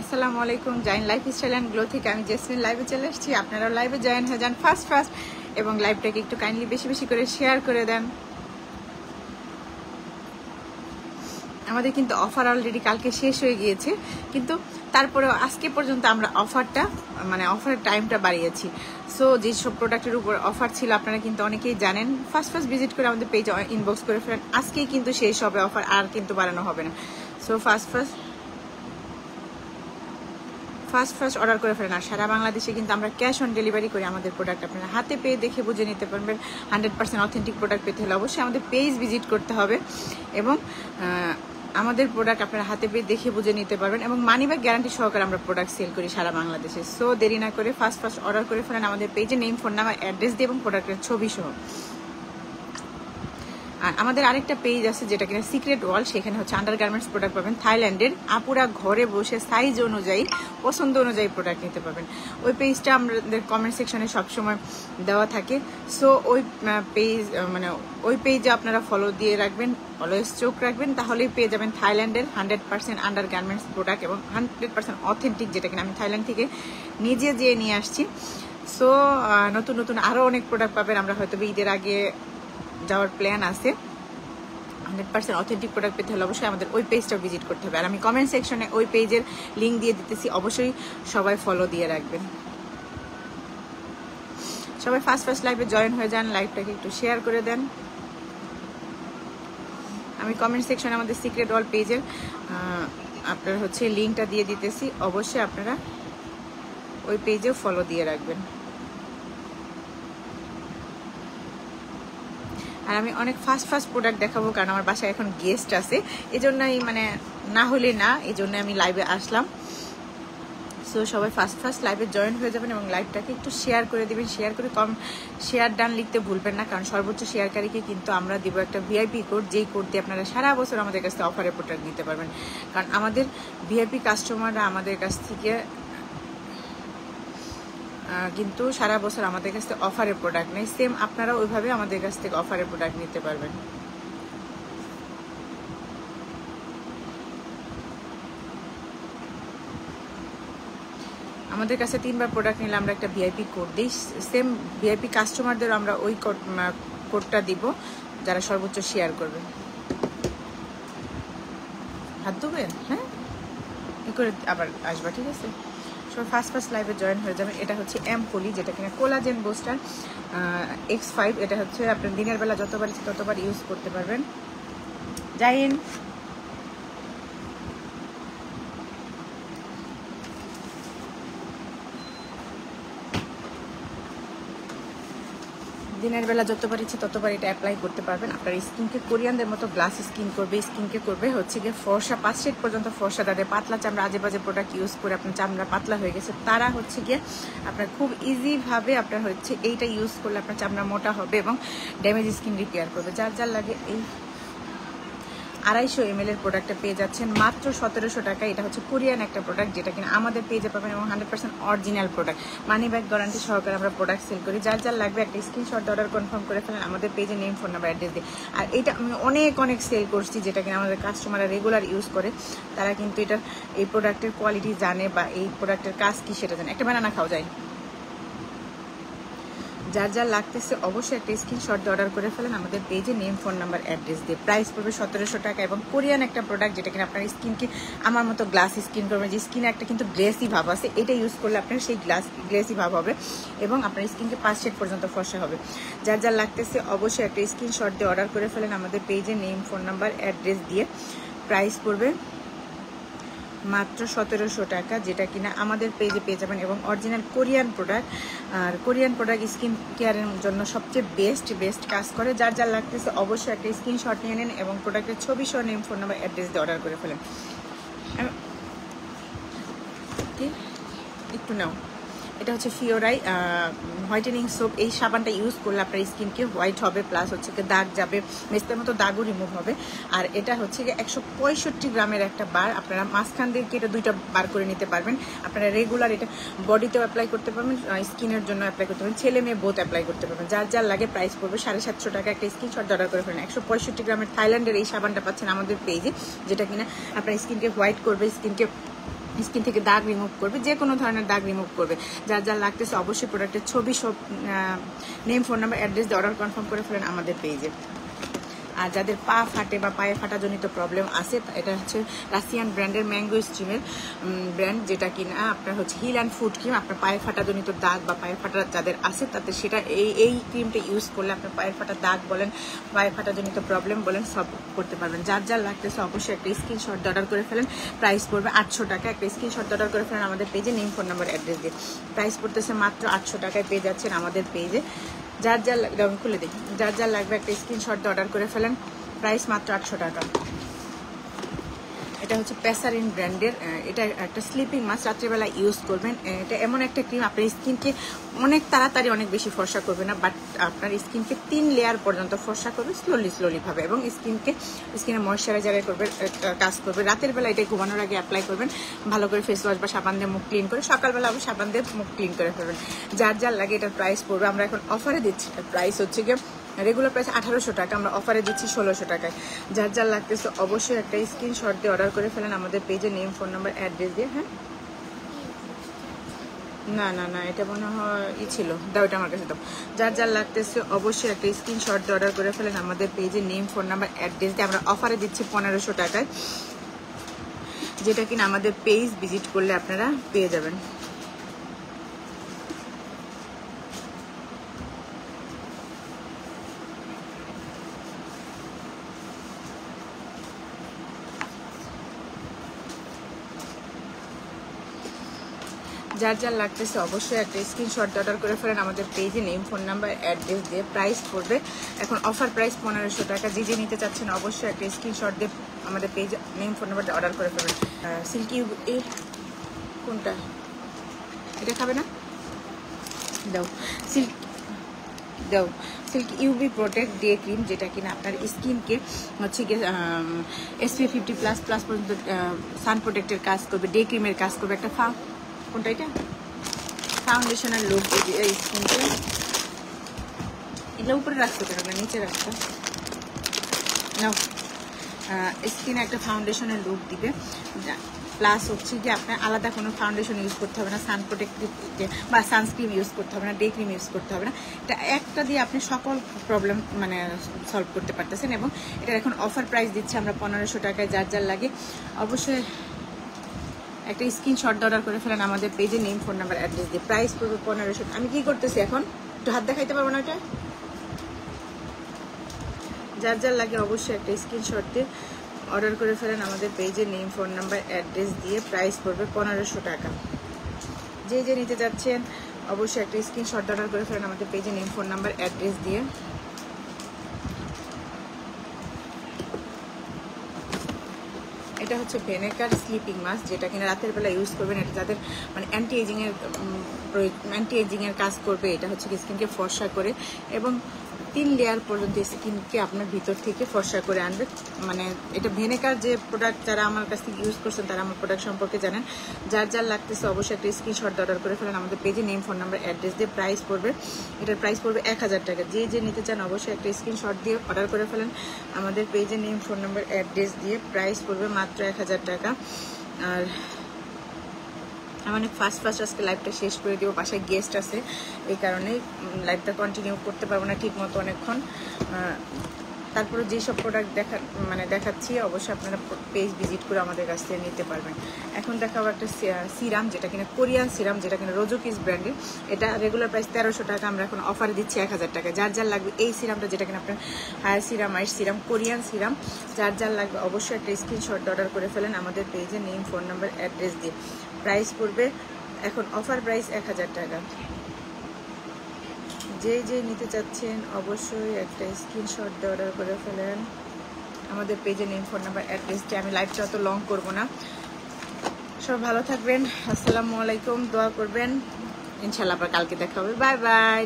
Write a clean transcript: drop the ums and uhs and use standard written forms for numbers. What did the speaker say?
আসসালামু আলাইকুম, Zain lifestyle and glow থেকে আমি জেসমিন লাইভে চলে এসেছি। আপনারাও লাইভে জয়েন হয়ে যান ফার্স্ট এবং লাইভটাকে একটু কাইন্ডলি বেশি বেশি করে শেয়ার করে দেন। আমাদের কিন্তু অফার অলরেডি কালকে শেষ হয়ে গিয়েছে, কিন্তু তারপরেও আজকে পর্যন্ত আমরা অফারের টাইমটা বাড়িয়েছি। সো যেসব প্রোডাক্টের উপর অফার ছিল আপনারা কিন্তু অনেকেই জানেন, ফার্স্ট ভিজিট করে আমাদের পেজে ইনবক্স করে ফেলেন। আজকেই কিন্তু শেষ হবে অফার, আর কিন্তু বাড়ানো হবে না। সো ফার্স্ট অর্ডার করে ফেলেন। আর সারা বাংলাদেশে কিন্তু আমরা ক্যাশ অন ডেলিভারি করি। আমাদের প্রোডাক্ট আপনারা হাতে পেয়ে দেখে বুঝে নিতে পারবেন। 100% অথেন্টিক প্রোডাক্ট পেতে হলে অবশ্যই আমাদের পেজ ভিজিট করতে হবে এবং আমাদের প্রোডাক্ট আপনারা হাতে পেয়ে দেখে বুঝে নিতে পারবেন এবং মানি ব্যাক গ্যারান্টি সহকারে আমরা প্রোডাক্ট সেল করি সারা বাংলাদেশে। সো দেরি না করে ফার্স্ট অর্ডার করে ফেলেন আমাদের পেজে, নেম, ফোন নাম্বার, অ্যাড্রেস দিয়ে এবং প্রোডাক্টের ছবি সহ। আর আমাদের আরেকটা পেজ আছে যেটা কিনা সিক্রেট ওয়াল, সেখানে হচ্ছে আন্ডারগার্মেন্টস প্রোডাক্ট পাবেন থাইল্যান্ডের। আপুরা ঘরে বসে সাইজ অনুযায়ী, পছন্দ অনুযায়ী প্রোডাক্ট নিতে পারবেন। ওই পেজটা আমাদের কমেন্ট সেকশনে সবসময় দেওয়া থাকে। সো ওই পেজে আপনারা ফলো দিয়ে রাখবেন, অলওয়েজ চোখ রাখবেন, তাহলেই পেয়ে যাবেন থাইল্যান্ডের 100% আন্ডারগার্মেন্টস প্রোডাক্ট এবং 100% অথেন্টিক, যেটা কিনা আমি থাইল্যান্ড থেকে নিজে যেয়ে নিয়ে আসছি। সো নতুন আরও অনেক প্রোডাক্ট পাবেন। আমরা হয়তো ঈদের আগে যাওয়ার প্ল্যান আছে। 100% অথেন্টিক প্রোডাক্ট পেতে হলে অবশ্যই আমাদের ওই পেজটা ভিজিট করতে হবে। আর আমি কমেন্ট সেকশনে ওই পেজের লিঙ্ক দিয়ে দিতেছি, অবশ্যই সবাই ফলো দিয়ে রাখবেন। সবাই ফার্স্ট লাইভে জয়েন হয়ে যান, লাইভটাকে একটু শেয়ার করে দেন। আমি কমেন্ট সেকশনে আমাদের সিক্রেট ওয়াল পেজের আপনার হচ্ছে লিঙ্কটা দিয়ে দিতেছি, অবশ্যই আপনারা ওই পেজেও ফলো দিয়ে রাখবেন। আর আমি অনেক ফাস্ট প্রোডাক্ট দেখাবো, কারণ আমার বাসায় এখন গেস্ট আছে, এই জন্যই না হলে না, এই জন্য আমি লাইভে আসলাম। সো সবাই ফার্স্ট লাইভে জয়েন হয়ে যাবেন এবং লাইভটাকে একটু শেয়ার করে দেবেন। শেয়ার ডান লিখতে ভুলবেন না, কারণ সর্বোচ্চ শেয়ারকারীকে কিন্তু আমরা দিব একটা ভিআইপি কোড, যেই কোড দিয়ে আপনারা সারা বছর আমাদের কাছ থেকে অফারে প্রোডাক্ট নিতে পারবেন। কারণ আমাদের ভিআইপি কাস্টমাররা আমাদের কাছ থেকে কিন্তু সারা বছর আমাদের কাছ থেকে অফারের প্রোডাক্ট নেই। সেম আপনারা ওইভাবে আমাদের কাছ থেকে অফারের প্রোডাক্ট নিতে পারবেন। আমাদের কাছে 3বার প্রোডাক্ট নিলে আমরা একটা ভিআইপি কোড দিই। সেম ভিআইপি কাস্টমারদেরও আমরা ওই কোডটা দিব যারা সর্বোচ্চ শেয়ার করবে। হাত ধুবেন, হ্যাঁ, এ করে আবার আসবা, ঠিক আছে? সব ফার্স্ট লাইভে জয়েন হয়ে যাবেন। এটা হচ্ছে এমপলি, যেটা কিনা কোলাজেন বুস্টার X5। এটা হচ্ছে আপনার দিনের বেলা যতবার ইচ্ছে ততবার ইউজ করতে পারবেন। জাইন দিনের বেলা যতবার ইচ্ছে ততবার এটা অ্যাপ্লাই করতে পারবেন। আপনার স্কিনকে কোরিয়ানদের মতো গ্লাস স্কিন করবে, স্কিনকে করবে হচ্ছে গিয়ে ফর্সা, 5 শেড পর্যন্ত ফর্সা। তাদের পাতলা চামড়া, আজে বাজে প্রোডাক্ট ইউজ করে আপনার চামড়া পাতলা হয়ে গেছে, তারা হচ্ছে গিয়ে আপনার খুব ইজিভাবে আপনার হচ্ছে এইটা ইউজ করলে আপনার চামড়া মোটা হবে এবং ড্যামেজ স্কিন রিপেয়ার করবে। যার লাগে এই 250 ml প্রোডাক্টটা পেয়ে যাচ্ছেন মাত্র 1700 টাকা। এটা হচ্ছে কোরিয়ান একটা প্রোডাক্ট, যেটা কিনা আমাদের পেজে পাবেন এবং 100% original product, money back guarantee সহকারে আমরা প্রোডাক্ট সেল করি। যার লাগবে একটা স্ক্রিনশট অর্ডার কনফার্ম করে ফেলেন আমাদের পেজে, নেম, ফোন নাম্বার, অ্যাড্রেস দিয়ে। আর এটা আমি অনেক সেল করছি, যেটা কিনা আমাদের কাস্টমাররা রেগুলার ইউজ করে। তারা কিন্তু এই প্রোডাক্টের কোয়ালিটি জানে বা এই প্রোডাক্টের কাজ কি সেটা জানে। একটা বানানা খাওয়া যায়। যার লাগতেছে অবশ্যই একটা স্ক্রিনশট দিয়ে অর্ডার করে ফেলেন আমাদের পেজে, নেম, ফোন নাম্বার, অ্যাড্রেস দিয়ে। প্রাইস পড়বে 1700 টাকা এবং কোরিয়ান একটা প্রোডাক্ট, যেটা কিনা আপনার স্কিনকে আমার মতো গ্লাস স্কিন করবে, যে স্কিনে একটা কিন্তু গ্লেসি ভাব আছে, এটা ইউজ করলে আপনার সেই গ্লেসি ভাব হবে এবং আপনার স্কিনকে 5 শেড পর্যন্ত ফর্সা হবে। যার লাগতেছে অবশ্যই একটা স্ক্রিনশট দিয়ে অর্ডার করে ফেলেন আমাদের পেজে, নেম, ফোন নাম্বার, অ্যাড্রেস দিয়ে। প্রাইস পড়বে মাত্র 1700 টাকা, যেটা কিনা আমাদের পেজে পেয়ে যাবেন এবং অরিজিনাল কোরিয়ান প্রোডাক্ট। আর কোরিয়ান প্রোডাক্ট স্কিন কেয়ারের জন্য সবচেয়ে বেস্ট কাজ করে। যার লাগতেছে অবশ্যই একটা স্ক্রিনশট নিয়ে নেন এবং প্রোডাক্টের ছবি সহ নেম, ফোন নাম্বার, অ্যাড্রেস দিয়ে অর্ডার করে ফেলেন। একটু নাও, এটা হচ্ছে ফিওরাই হোয়াইটেনিং সোপ। এই সাবানটা ইউজ করলে আপনার স্কিনকে হোয়াইট হবে, প্লাস হচ্ছে দাগ যাবে, মেস্তের মতো দাগও রিমুভ হবে। আর এটা হচ্ছে 165 গ্রামের একটা বার, আপনারা মাঝখান দিয়ে এটা 2টা বার করে নিতে পারবেন। আপনারা রেগুলার এটা বডিতেও অ্যাপ্লাই করতে পারবেন, স্কিনের জন্য অ্যাপ্লাই করতে পারবেন, ছেলে মেয়ে বোথ অ্যাপ্লাই করতে পারবেন। যার যার লাগে প্রাইস পড়বে 750 টাকা। একটা স্ক্রিনশট অর্ডার করে ফেলেন। 165 গ্রামের থাইল্যান্ডের এই সাবানটা পাচ্ছেন আমাদের পেজে, যেটা কিনা আপনার স্কিনকে হোয়াইট করবে, স্কিন থেকে দাগ রিমুভ করবে, যে কোনো ধরনের দাগ রিমুভ করবে। যার যার লাগতেছে অবশ্যই প্রোডাক্টের ছবি, সব নেম, ফোন নাম্বার, অ্যাড্রেস দিয়ে অর্ডার কনফার্ম করে ফেলেন আমাদের পেজে। আর যাদের পা ফাটে বা পায়ে ফাটাজনিত প্রবলেম আছে, এটা হচ্ছে রাশিয়ান ব্র্যান্ডের ম্যাঙ্গো স্ট্রিমের ব্র্যান্ড, যেটা কিনা আপনার হচ্ছে হিল অ্যান্ড ফুট ক্রিম। আপনার পায়ে ফাটাজনিত দাগ বা পায়ে ফাটা যাদের আছে তাতে সেটা এই ক্রিমটা ইউজ করলে আপনার পায়ের ফাটা দাগ বলেন, পায়ে ফাটাজনিত প্রবলেম বলেন, সব করতে পারবেন। যার যার লাগতেছে অবশ্যই একটা স্ক্রিনশট অর্ডার করে ফেলেন। প্রাইস পড়বে 800 টাকা। একটা স্ক্রিনশট অর্ডার করে ফেলেন আমাদের পেজে, নেম, ফোন নাম্বার, অ্যাড্রেস দিয়ে। প্রাইস পড়তেছে মাত্র 800 টাকায় পেয়ে যাচ্ছেন আমাদের পেজে। যার যার খুলে দিই, যার যার লাগবে একটা স্ক্রিনশট অর্ডার করে ফেলেন। প্রাইস মাত্র 800 টাকা। এটা হচ্ছে প্যাসারিন ব্র্যান্ডের, এটা একটা স্লিপিং মাস্ক, রাত্রিবেলা ইউজ করবেন। এটা এমন একটা ক্রিম আপনার স্কিনকে অনেক তাড়াতাড়ি অনেক বেশি ফর্সা করবে না, বাট আপনার স্কিনকে 3 লেয়ার পর্যন্ত ফর্সা করবে স্লোলি ভাবে, এবং স্কিনে ময়শ্চারাইজার করবে, কাজ করবে। রাতের বেলা এটা ঘুমানোর আগে অ্যাপ্লাই করবেন, ভালো করে ফেস ওয়াশ বা সাবান দিয়ে মুখ ক্লিন করে, সকালবেলা আবার সাবান দিয়ে মুখ ক্লিন করে ফেলবেন। যার যার লাগে এটার প্রাইস পড়বে, আমরা এখন অফারে দিচ্ছি, প্রাইস হচ্ছে গিয়ে রেগুলার প্রাইস 1800 টাকা, আমরা অফারে দিচ্ছি 1600 টাকায়। যার যার লাগতেছে অবশ্যই একটা স্ক্রিনশট দিয়ে অর্ডার করে ফেলেন আমাদের পেজে, নেম, ফোন নাম্বার, অ্যাড্রেস দিয়ে। হ্যাঁ, না এটা মনে হয় ছিল, দাও এটা আমার কাছে দাও। যার যার লাগতেছে অবশ্যই একটা স্ক্রিনশট দিয়ে অর্ডার করে ফেলেন আমাদের পেজে, নেম, ফোন নাম্বার, অ্যাড্রেস দিয়ে। আমরা অফারে দিচ্ছি 1500 টাকায়, যেটা কিনা আমাদের পেজ ভিজিট করলে আপনারা পেয়ে যাবেন। যার যার লাগতেছে অবশ্যই একটা স্ক্রিনশট অর্ডার করে ফেলেন আমাদের পেজে, নেম, ফোন নাম্বার, অ্যাড্রেস দিয়ে। প্রাইস পড়বে এখন অফার প্রাইস 1500 টাকা। যে নিতে চাচ্ছেন অবশ্যই একটা স্ক্রিনশট দিয়ে আমাদের পেজে, নেম, ফোন নাম্বার অর্ডার করে ফেলেন। সিল্কি কোনটা, এটা খাবে না, দাও silky UV protect day cream, যেটা কিনা আপনার স্কিনকে হচ্ছে গিয়ে SPF 50++ পর্যন্ত সান প্রোটেক্টের কাজ করবে, ডে ক্রিমের কাজ করবে। একটা কোনটা, এটা ফাউন্ডেশনের লুক দিবে স্কিনকে। এটা উপরে রাখতে পারবে না, নিচে রাখতে নাও। স্কিনে একটা ফাউন্ডেশনের লুক দিবে, প্লাস হচ্ছে কি আপনার আলাদা কোনো ফাউন্ডেশন ইউজ করতে হবে না, সান প্রোটেক্টিভ বা সানস্ক্রিন ইউজ করতে হবে না, ডে ক্রিম ইউজ করতে হবে না। এটা একটা দিয়ে আপনি সকল প্রবলেম মানে সলভ করতে পারতেছেন। এবং এটার এখন অফার প্রাইস দিচ্ছে আমরা 1500 টাকায়। যার যার লাগে অবশ্যই একটা স্ক্রিনশট অর্ডার করে ফেলেন আমাদের পেজে, নেম, ফোন নাম্বার, অ্যাড্রেস দিয়ে। প্রাইস পড়বে 1500। আমি কি করতেছি এখন, একটু হাত দেখাইতে পারবো না এটা? যার যার লাগে অবশ্যই একটা স্ক্রিনশট দিয়ে অর্ডার করে ফেলেন আমাদের পেজে, নেম, ফোন নাম্বার, অ্যাড্রেস দিয়ে। প্রাইস পড়বে 1500 টাকা। যে নিতে যাচ্ছেন অবশ্যই একটা স্ক্রিনশট অর্ডার করে ফেলেন আমাদের পেজে, নেম, ফোন নাম্বার, অ্যাড্রেস দিয়ে। এটা হচ্ছে ভেনেকার স্লিপিং মাস্ক, যেটা কিনা রাতের বেলা ইউজ করবেন। এটা যাদের মানে অ্যান্টি এজিংয়ের কাজ করবে। এটা হচ্ছে স্কিনকে ফর্সা করে এবং 3 লেয়ার পর্যন্ত স্কিনকে আপনার ভিতর থেকে ফর্সা করে আনবে। মানে এটা ভেনেকার যে প্রোডাক্ট, যারা আমার কাছ থেকে ইউজ করছেন তারা আমার প্রোডাক্ট সম্পর্কে জানেন। যার যার লাগতেছে অবশ্যই একটা স্ক্রিনশট অর্ডার করে ফেলেন আমাদের পেজে, নেম, ফোন নাম্বার, অ্যাড্রেস দিয়ে। প্রাইস পড়বে, এটার প্রাইস পড়বে 1000 টাকা। যে নিতে চান অবশ্যই একটা স্ক্রিনশট দিয়ে অর্ডার করে ফেলেন আমাদের পেজে, নেম, ফোন নাম্বার, অ্যাড্রেস দিয়ে। প্রাইস পড়বে মাত্র 1000 টাকা। আর আমি অনেক ফাস্ট আজকে লাইভটা শেষ করে দিব, বাসায় গেস্ট আছে, এই কারণে লাইভটা কন্টিনিউ করতে পারবো না ঠিক মতো অনেকক্ষণ। তারপরে যেসব প্রোডাক্ট দেখাচ্ছি অবশ্যই আপনারা পেজ ভিজিট করে আমাদের কাছ থেকে নিতে পারবেন। এখন দেখাবো একটা সিরাম, যেটা কিনা কোরিয়ান সিরাম, যেটা কিনা রোজোকিস ব্র্যান্ডের। এটা রেগুলার প্রাইস 1300 টাকা, আমরা এখন অফারে দিচ্ছি 1000 টাকা। যার যার লাগবে এই সিরামটা, যেটা কিনা আপনার হায়ার সিরাম, আইস সিরাম, কোরিয়ান সিরাম, যার যার লাগবে অবশ্যই একটা স্ক্রিনশট অর্ডার করে ফেলেন আমাদের পেজে, নেম, ফোন নাম্বার, অ্যাড্রেস দিয়ে। প্রাইস পড়বে এখন অফার প্রাইস 1000 টাকা। যে নিতে চাচ্ছেন অবশ্যই একটা স্ক্রিনশট দিয়ে অর্ডার করে ফেলেন আমাদের পেজে, নেম, ফোন নাম্বার, অ্যাড্রেস দিয়ে। আমি লাইভটা অত লং করবো না। সব ভালো থাকবেন, আসসালামু আলাইকুম, দোয়া করবেন, ইনশাল্লাহ আবার কালকে দেখা হবে। Bye bye.